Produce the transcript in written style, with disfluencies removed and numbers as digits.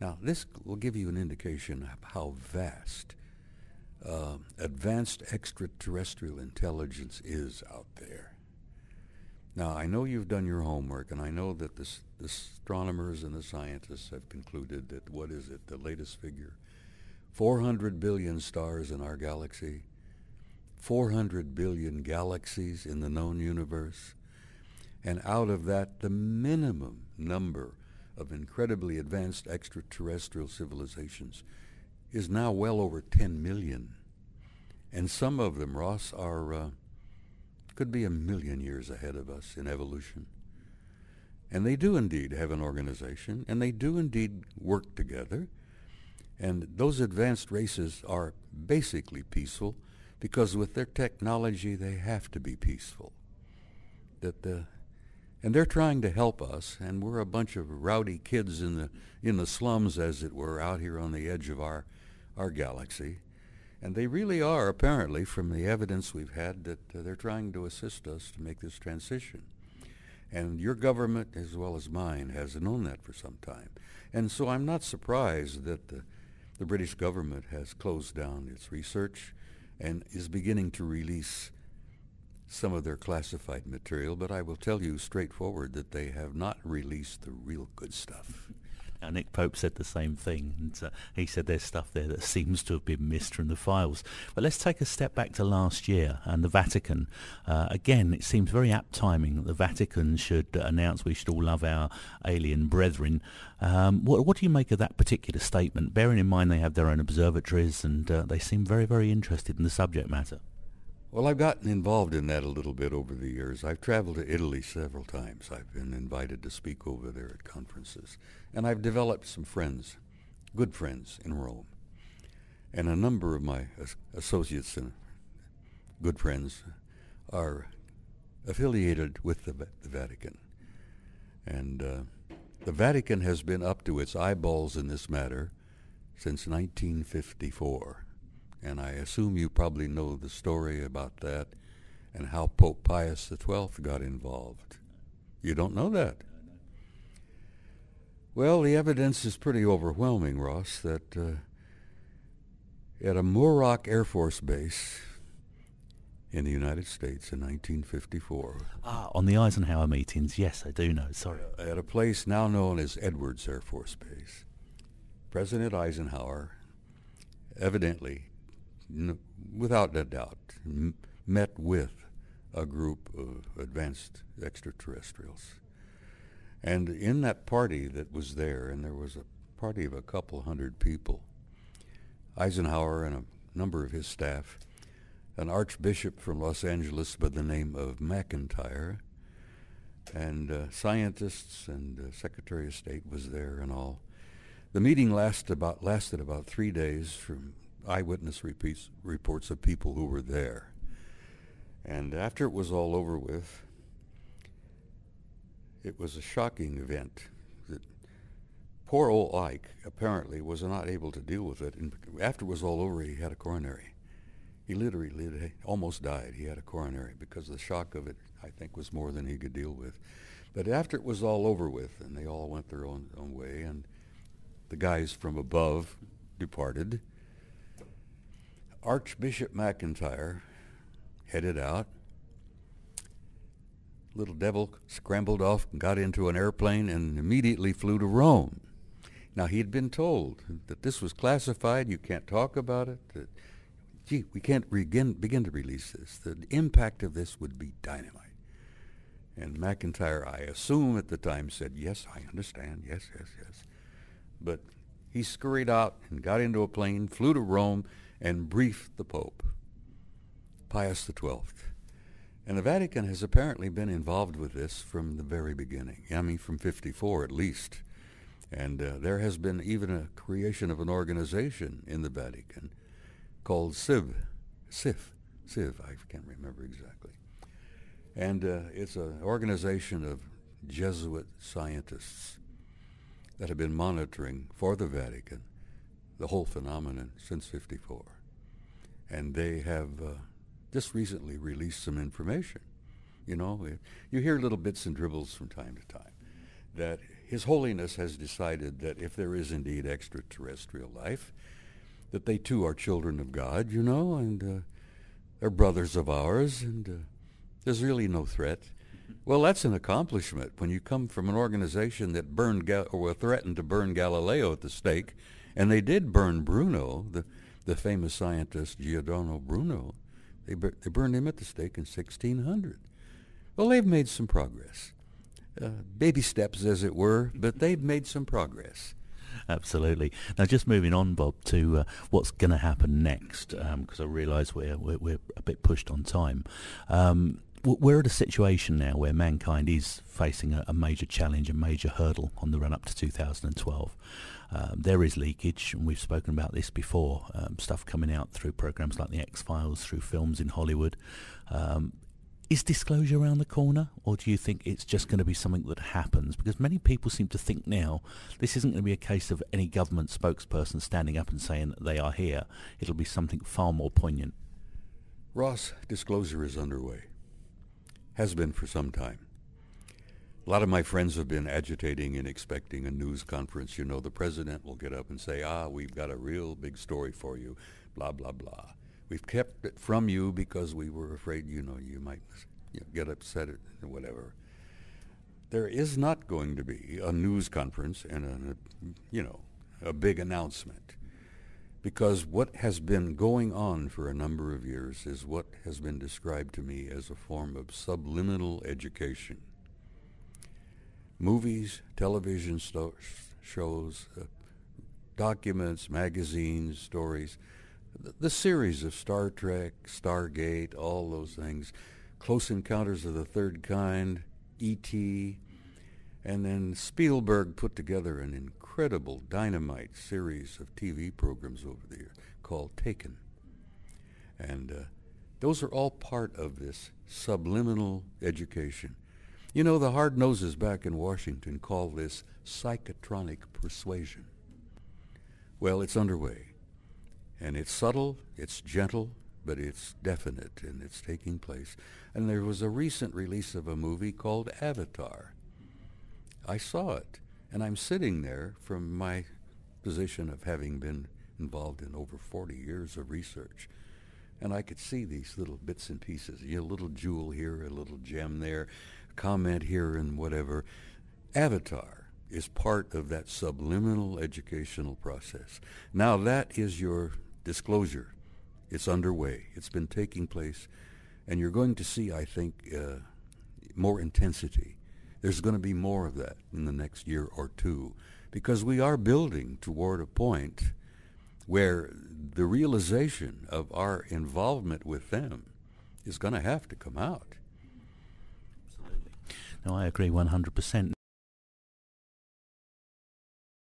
Now, this will give you an indication of how vast advanced extraterrestrial intelligence is out there. Now, I know you've done your homework, and I know that the astronomers and the scientists have concluded that, what is it, the latest figure? 400 billion stars in our galaxy, 400 billion galaxies in the known universe, and out of that, the minimum number of incredibly advanced extraterrestrial civilizations is now well over 10 million. And some of them, Ross, are could be 1,000,000 years ahead of us in evolution. And they do indeed have an organization, and they do indeed work together. And those advanced races are basically peaceful because with their technology they have to be peaceful. And they're trying to help us, and we're a bunch of rowdy kids in the slums, as it were, out here on the edge of our galaxy. And they really are, apparently, from the evidence we've had, that they're trying to assist us to make this transition. And your government, as well as mine, has known that for some time. And so I'm not surprised that the British government has closed down its research and is beginning to release some of their classified material, but I will tell you straightforward that they have not released the real good stuff. Now, Nick Pope said the same thing, and he said there's stuff there that seems to have been missed from the files. But let's take a step back to last year and the Vatican. Again, it seems very apt timing that the Vatican should announce we should all love our alien brethren. What do you make of that particular statement, bearing in mind they have their own observatories and they seem very, very interested in the subject matter? Well, I've gotten involved in that a little bit over the years. I've traveled to Italy several times. I've been invited to speak over there at conferences. And I've developed some friends, good friends in Rome. And a number of my associates and good friends are affiliated with the Vatican. And the Vatican has been up to its eyeballs in this matter since 1954. And I assume you probably know the story about that and how Pope Pius XII got involved. You don't know that? Well, the evidence is pretty overwhelming, Ross, that at a Muroc Air Force Base in the United States in 1954. On the Eisenhower meetings, yes, I do know, sorry. At a place now known as Edwards Air Force Base, President Eisenhower evidently, without a doubt, met with a group of advanced extraterrestrials. And in that party that was there, and there was a party of a couple hundred people, Eisenhower and a number of his staff, an archbishop from Los Angeles by the name of McIntyre, and scientists and Secretary of State was there and all. The meeting lasted about 3 days from eyewitness reports of people who were there. And after it was all over with, it was a shocking event. That poor old Ike apparently was not able to deal with it. And after it was all over, he had a coronary. He literally almost died. He had a coronary because the shock of it, I think, was more than he could deal with. But after it was all over with, and they all went their own way, and the guys from above departed, Archbishop McIntyre headed out. Little devil scrambled off and got into an airplane and immediately flew to Rome. Now, he had been told that this was classified, you can't talk about it, that, we can't begin to release this. The impact of this would be dynamite. And McIntyre, I assume at the time, said, yes, I understand, yes. But he scurried out and got into a plane, flew to Rome, and briefed the Pope, Pius XII. And the Vatican has apparently been involved with this from the very beginning. I mean, from 54 at least. And there has been even a creation of an organization in the Vatican called SIV, I can't remember exactly. And it's an organization of Jesuit scientists that have been monitoring for the Vatican the whole phenomenon since 54. And they have just recently released some information. You know, you hear little bits and dribbles from time to time that His Holiness has decided that if there is indeed extraterrestrial life, that they too are children of God, you know, and they're brothers of ours, and there's really no threat. Well, that's an accomplishment when you come from an organization that or threatened to burn Galileo at the stake, and they did burn Bruno, the famous scientist Giordano Bruno. They burned him at the stake in 1600. Well, they've made some progress. Baby steps, as it were, but they've made some progress. Absolutely. Now, just moving on, Bob, to what's going to happen next, because I realise we're a bit pushed on time. We're at a situation now where mankind is facing a major challenge, a major hurdle on the run-up to 2012. There is leakage, and we've spoken about this before, stuff coming out through programs like The X-Files, through films in Hollywood. Is disclosure around the corner, or do you think it's just going to be something that happens? Because many people seem to think now this isn't going to be a case of any government spokesperson standing up and saying that they are here. It'll be something far more poignant. Ross, disclosure is underway. Has been for some time. A lot of my friends have been agitating and expecting a news conference. You know, the president will get up and say, we've got a real big story for you, blah, blah, blah. We've kept it from you because we were afraid, you might get upset or whatever. There is not going to be a news conference and a big announcement, because what has been going on for a number of years is what has been described to me as a form of subliminal education. Movies, television shows, documents, magazines, stories, the series of Star Trek, Stargate, all those things, Close Encounters of the Third Kind, E.T., and then Spielberg put together an incredible dynamite series of TV programs over the years called Taken. And those are all part of this subliminal education. You know, the hard noses back in Washington call this psychotronic persuasion. Well, it's underway. And it's subtle, it's gentle, but it's definite, and it's taking place. And there was a recent release of a movie called Avatar. I saw it, and I'm sitting there from my position of having been involved in over 40 years of research. And I could see these little bits and pieces, a little jewel here, a little gem there, comment here, and whatever. Avatar is part of that subliminal educational process. Now that is your disclosure. It's underway. It's been taking place, and you're going to see, I think, more intensity. There's going to be more of that in the next year or two, because we are building toward a point where the realization of our involvement with them is going to have to come out. Absolutely. No, I agree 100%.